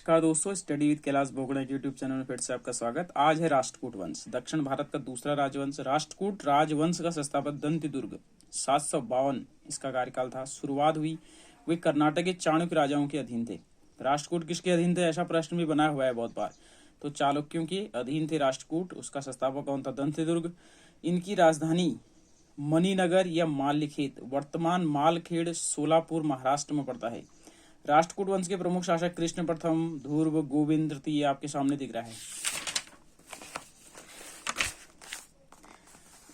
नमस्कार दोस्तों, study with Kailash Bogra के यूट्यूब चैनल में फिर से आपका स्वागत। आज है राष्ट्रकूट वंश, दक्षिण भारत का दूसरा राजवंश। राष्ट्रकूट राजवंश का संस्थापक दंतिदुर्ग 752 इसका कार्यकाल था। शुरुआत हुई वे कर्नाटक के चाणक्य राजाओं के अधीन थे। राष्ट्रकूट किसके अधीन थे, ऐसा प्रश्न भी बना हुआ है बहुत बार। तो चालुक्यों के अधीन थे राष्ट्रकूट। उसका संस्थापक कौन था? दंतिदुर्ग। इनकी राजधानी मणिनगर या माल्यखेत, वर्तमान मालखेड़, सोलापुर, महाराष्ट्र में पड़ता है। राष्ट्रकूट वंश के प्रमुख शासक कृष्ण प्रथम, ध्रुव, गोविंद तृतीय आपके सामने दिख रहा है।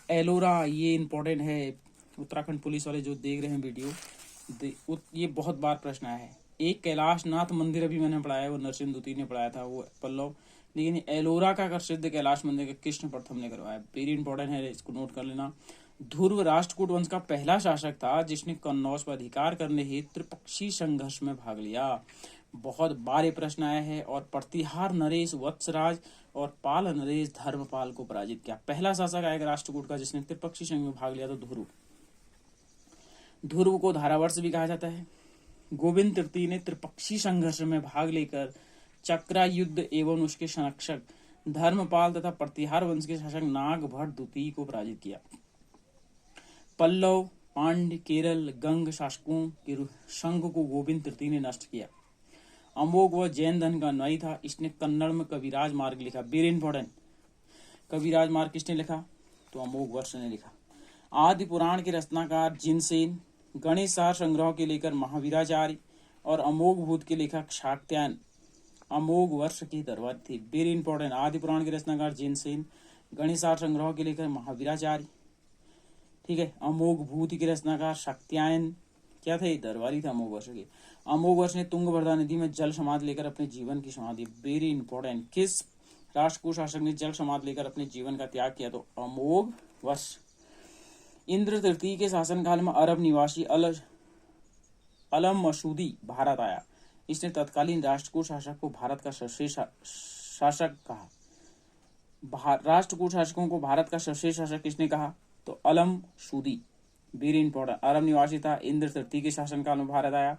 एलोरा, ये इंपॉर्टेंट है। उत्तराखंड पुलिस वाले जो देख रहे हैं वीडियो, ये बहुत बार प्रश्न आया है। एक कैलाश नाथ मंदिर अभी मैंने पढ़ाया है, वो नरसिंह द्वितीय ने पढ़ाया था, वो पल्लव। लेकिन एलोरा का प्रसिद्ध कैलाश मंदिर का कृष्ण प्रथम ने करवाया। वेरी इंपॉर्टेंट है, इसको नोट कर लेना। ध्रुव राष्ट्रकूट वंश का पहला शासक था जिसने कन्नौज पर अधिकार करने हेतु त्रिपक्षीय संघर्ष में भाग लिया। बहुत बार ये प्रश्न आया है। और प्रतिहार नरेश वत्सराज और पाल नरेश धर्मपाल को पराजित किया। पहला शासक आएगा राष्ट्रकूट का जिसने त्रिपक्षीय संघ में भाग लिया, तो ध्रुव। ध्रुव को धारावर्ष भी कहा जाता है। गोविंद तृतीय ने त्रिपक्षीय संघर्ष में भाग लेकर चक्रा युद्ध एवं उसके संरक्षक धर्मपाल तथा प्रतिहार वंश के शासक नागभट्ट द्वितीय को पराजित किया। पल्लव, पांड्य, केरल, गंग शासकों के संघ को गोविंद तृतीय ने नष्ट किया। अमोघ व जैन धर्म का अनुयायी था। इसने कन्नड़ में कविराज मार्ग लिखा। Very important. कविराज मार्ग किसने लिखा? तो अमोघ वर्ष ने लिखा। आदि पुराण के रचनाकार जिनसेन, गणेश सार संग्रह के लेकर महावीराचार्य और अमोघ भूत के लेखक शाक्त्यायन अमोघ वर्ष की दरबार थी। Very important. आदि पुराण के रचनाकार जिनसेन, गणेश सार संग्रह के लेकर महावीराचार्य, ठीक है। अमोघ भूत के रचनाकार शाक्त्यायन क्या थे? दरबारी था अमोघ वर्ष के। अमोघ वर्ष ने तुंगभद्रा नदी में जल समाधि लेकर अपने जीवन की समाधि। Very important. किस राष्ट्रकूट शासक ने जल समाधि लेकर अपने जीवन का त्याग किया? तो अमोघ वर्ष। इंद्र तृतीय के शासनकाल में अरब निवासी अलम मसूदी भारत आया। इसने तत्कालीन राष्ट्रकूट शासक को भारत का सर्वश्रेष्ठ शासक कहा। राष्ट्रकूट शासकों को भारत का सर्वश्रेष्ठ शासक किसने कहा? तो अलम सूदी। Very important. अरब निवासी था। इंद्र तृतीय के शासनकाल में भारत आया।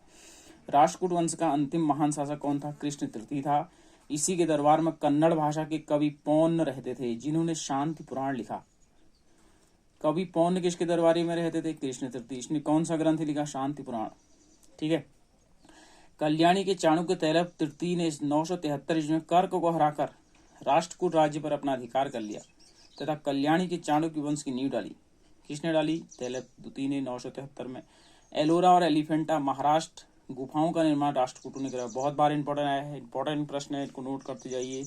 राष्ट्रकूट वंश का अंतिम महान शासक कौन था? कृष्ण तृतीय था। इसी के दरबार में कन्नड़ भाषा के कवि पौन्न रहते थे जिन्होंने शांति पुराण लिखा। कवि पौन्न किसके दरबारी में रहते थे? कृष्ण तृतीय। इसने कौन सा ग्रंथ लिखा? शांति पुराण, ठीक है। कल्याणी के चाणक्य तैलप तृतीय ने 973 ईस्वी में कर्क को हराकर राष्ट्रकूट राज्य पर अपना अधिकार कर लिया तथा कल्याणी के चाणक्य वंश की नींव डाली। किसने डाली? तैलप द्वितीय ने 973 में। एलोरा और एलिफेंटा महाराष्ट्र गुफाओं का निर्माण राष्ट्रकूटों ने कराया। बहुत बार इंपॉर्टेंट आया है, इंपॉर्टेंट प्रश्न है, इनको नोट करते जाइए।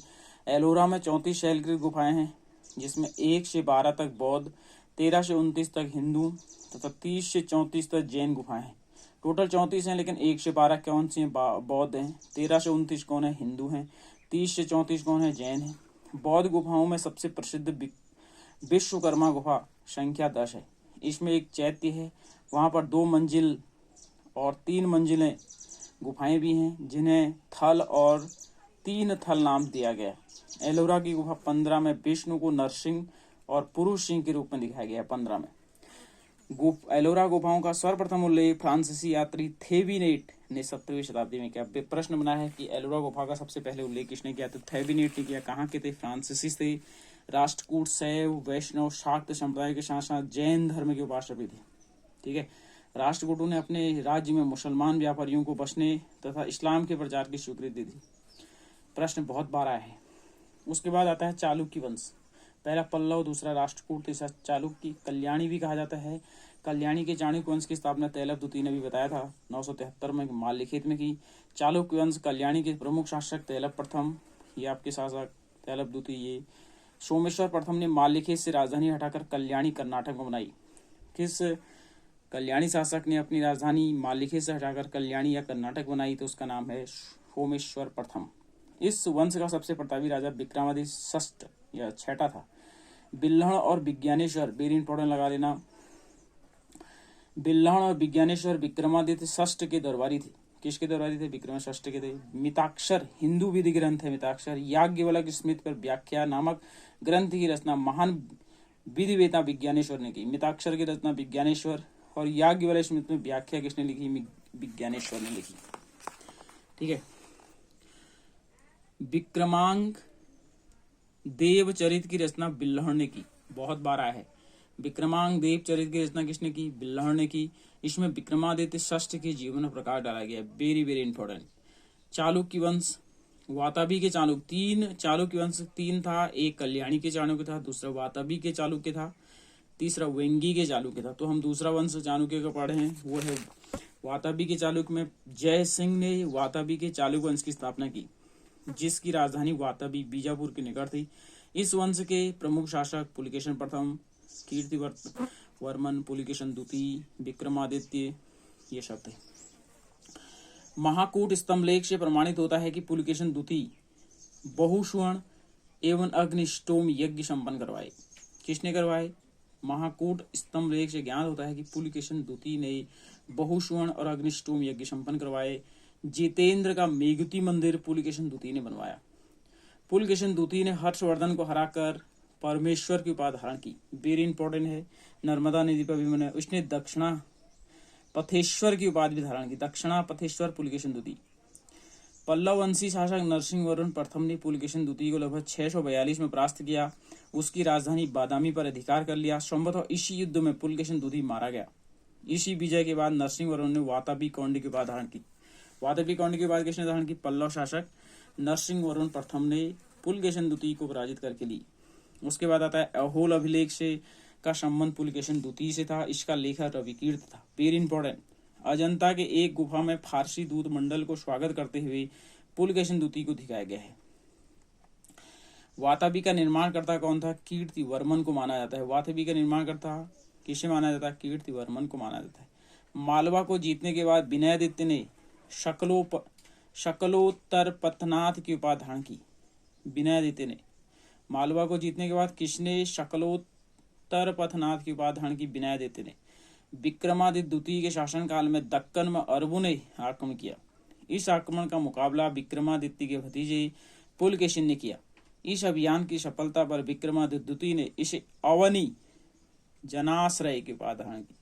एलोरा में 34 शैलकृत गुफाएं हैं जिसमें 1 से 12 तक बौद्ध, 13 से 29 तक हिंदू तथा 30 से 34 तक जैन गुफाएं हैं। टोटल 34 हैं, लेकिन 1 से 12 कौन सी बौद्ध हैं, 13 से 29 कौन है? हिंदू हैं, 30 से 34 कौन है? जैन है। बौद्ध गुफाओं में सबसे प्रसिद्ध विश्वकर्मा गुफा संख्या 10 है। इसमें एक चैत्य है, वहां पर 2 मंजिल और 3 मंजिलें गुफाएं भी हैं जिन्हें थल और 3 थल नाम दिया गया। एलोरा की गुफा 15 में विष्णु को नरसिंह और पुरुष सिंह के रूप में दिखाया गया है। 15 में एलोरा गुफाओं का सर्वप्रथम उल्लेख फ्रांसीसी यात्री थेविनेट ने 17वीं शताब्दी में किया। प्रश्न बना है कि एलोरा गुफा का सबसे पहले उल्लेख किसने किया? तो थेविनेट ने किया। कहाँ के थे? फ्रांसीसी थे। राष्ट्रकूट शैव, वैष्णव, शाक्त संप्रदाय के साथ साथ जैन धर्म के उपासक भी थे, ठीक है। राष्ट्रकूटों ने अपने राज्य में मुसलमान व्यापारियों को बसने तथा इस्लाम के प्रचार की स्वीकृति दी। प्रश्न बहुत बार आया है। उसके बाद आता है चालुक्य वंश। पहला पल्लव, दूसरा राष्ट्रकूट, तीसरा चालुक्य। कल्याणी भी कहा जाता है। कल्याणी के चाणक्य वंश की स्थापना तैलप द्वितीय ने भी बताया था 973 में माल्यखेत में की। चालुक्य वंश कल्याणी के प्रमुख शासक तैलप प्रथम, ये आपके शासक तैलप द्वितीय। सोमेश्वर प्रथम ने माल्यखेत से राजधानी हटाकर कल्याणी कर्नाटक में बनाई। किस कल्याणी शासक ने अपनी राजधानी माल्यखेत से हटाकर कल्याणी या कर्नाटक बनाई? तो उसका नाम है सोमेश्वर प्रथम। इस वंश का सबसे प्रतापी राजा विक्रमादित्य षष्ठ या छठा था। बिल्हण और विज्ञानेश्वर, वेरी इंपॉर्टेंट लगा लेना। बिल्हण और विज्ञानेश्वर विक्रमादित्य षष्ठ के दरबारी थे। किसके दरबारी थे? विक्रम षष्ठ के थे। मिताक्षर हिंदू विधि ग्रंथ है। मिताक्षर याज्ञवल्क्य स्मृति पर व्याख्या नामक ग्रंथ की रचना महान विधिवेता विज्ञानेश्वर ने की। मिताक्षर की रचना विज्ञानेश्वर और याज्ञवल्क्य स्मृति में व्याख्या किसने लिखी? विज्ञानेश्वर ने लिखी, ठीक है। विक्रमांक देवचरित की रचना बिल्हड़ ने की। बहुत बार आया है। विक्रमांक देवचरित की रचना किसने की? बिल्हड़ ने की। इसमें विक्रमादित्य षष्ठ के जीवन प्रकाश डाला गया। Very very important. चालुक्य वंश, वाताबी के चालुक्य, तीन चालुक्य वंश तीन था। एक कल्याणी के चाणक्य था, दूसरा वाताबी के चालुक्य था, तीसरा वेंगी के चालुक्य था। तो हम दूसरा वंश चाणक्य का पढ़े हैं, वो है वाताबी के चालुक्य में जय सिंह ने वाताबी के चालुक्य वंश की स्थापना की, जिसकी राजधानी वाताबी बीजापुर के निकट थी। इस वंश के प्रमुख शासक पुलकेशन प्रथम, कीर्तिवर्मन, पुलकेशन द्वितीय, विक्रमादित्य, ये शब्द है। महाकूट स्तंभलेख से प्रमाणित होता है कि पुलकेशन द्वितीय बहुसुवर्ण एवं अग्निष्टोम यज्ञ संपन्न करवाए। किसने करवाए? महाकूट स्तंभलेख से ज्ञात होता है कि पुलकेशन द्वितीय ने बहुसुवर्ण और अग्निष्टोम यज्ञ संपन्न करवाए। जितेंद्र का मेघुती मंदिर पुलकेशन द्वितीय ने बनवाया। पुलकेशन द्वितीय ने हर्षवर्धन को हराकर परमेश्वर की उपाधि धारण की। वेरी इंपॉर्टेंट है। नर्मदा नदी पर भी उसने दक्षिणा पथेश्वर की उपाधि भी धारण की। दक्षिणा पथेश्वर पुलकेशन द्वितीय। पल्लव वंशी शासक नरसिंहवर्मन प्रथम ने पुलकेशन द्वितीय को लगभग 642 में परास्त किया। उसकी राजधानी बादामी पर अधिकार कर लिया। संभवतः इसी युद्ध में पुलकेशन द्वितीय मारा गया। इसी विजय के बाद नरसिंहवर्मन ने वातापी कौंडी की उपाधि धारण की। वातापी कौंडी की उपाधि किसने धारण की? पल्लव शासक नरसिंहवर्मन प्रथम ने पुलकेशन द्वितीय को पराजित करके ली। उसके बाद आता है अहोल अभिलेख से का संबंध पुलकेशन द्वितीय से था। इसका लेखक रविकीर्त था। Very important. अजंता के एक गुफा में फारसी दूत मंडल को स्वागत करते हुए पुलकेशन द्वितीय को दिखाया गया है। वाताबी का निर्माणकर्ता कौन था? कीर्तिवर्मन को माना जाता है। वाताबी का निर्माणकर्ता किसे माना जाता है? कीर्तिवर्मन को माना जाता है। मालवा को जीतने के बाद विनयादित्य ने शकलोत्तर पथनाथ की उपाधि धारण की। विनयादित्य ने मालवा को जीतने के बाद किसने शकलोत्तर पथनाथ की उपाधि धारण की? विनयादित्य ने। विक्रमादित्य द्वितीय के शासनकाल में दक्कन में अरबों ने आक्रमण किया। इस आक्रमण का मुकाबला विक्रमादित्य के भतीजे पुलकेशिन ने किया। इस अभियान की सफलता पर विक्रमादित्य द्वितीय ने इसे अवनी जनाश्रय की उपाधि धारण की।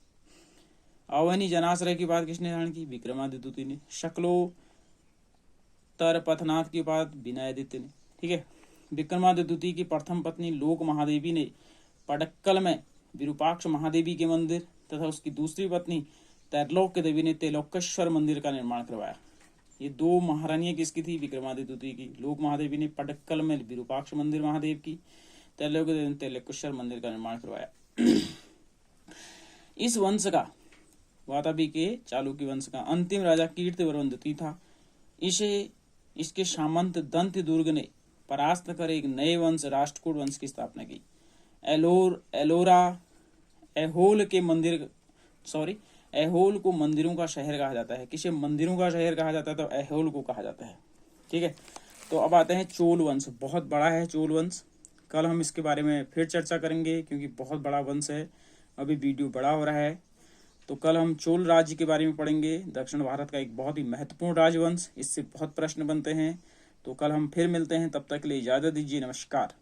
अवनी जनाश्रय की उपाधि किसने धारण की? विक्रमादित्य द्वितीय ने। शकलोत्तर पथनाथ की उपाधि विनयादित्य ने। ठीक है। विक्रमादित्य द्वितीय की प्रथम पत्नी लोक महादेवी ने पडक्कल में विरूपाक्ष महादेवी के मंदिर तथा उसकी दूसरी पत्नी त्रैलोक्य देवी ने त्रिलोकेश्वर मंदिर का निर्माण करवाया। ये दो महारानियां किसकी थी? विक्रमादित्य द्वितीय की। लोक महादेवी ने पडक्कल में विरूपाक्ष मंदिर महादेव की, त्रैलोक्य देवी ने त्रिलोकेश्वर मंदिर का निर्माण करवाया। इस वंश का, वाताबी के चालुक्य वंश का अंतिम राजा कीर्तिवर्मन द्वितीय था। इसके सामंत दंत्य दुर्ग ने परास्त कर एक नए वंश राष्ट्रकूट वंश की स्थापना की। एहोल को मंदिरों का शहर कहा जाता है। किसे मंदिरों का शहर कहा जाता है? तो एहोल को कहा जाता है। ठीक है। तो अब आते हैं चोल वंश। बहुत बड़ा है चोल वंश। कल हम इसके बारे में फिर चर्चा करेंगे क्योंकि बहुत बड़ा वंश है। अभी वीडियो बड़ा हो रहा है। तो कल हम चोल राज्य के बारे में पढ़ेंगे। दक्षिण भारत का एक बहुत ही महत्वपूर्ण राजवंश। इससे बहुत प्रश्न बनते हैं। तो कल हम फिर मिलते हैं। तब तक के लिए इजाजत दीजिए। नमस्कार।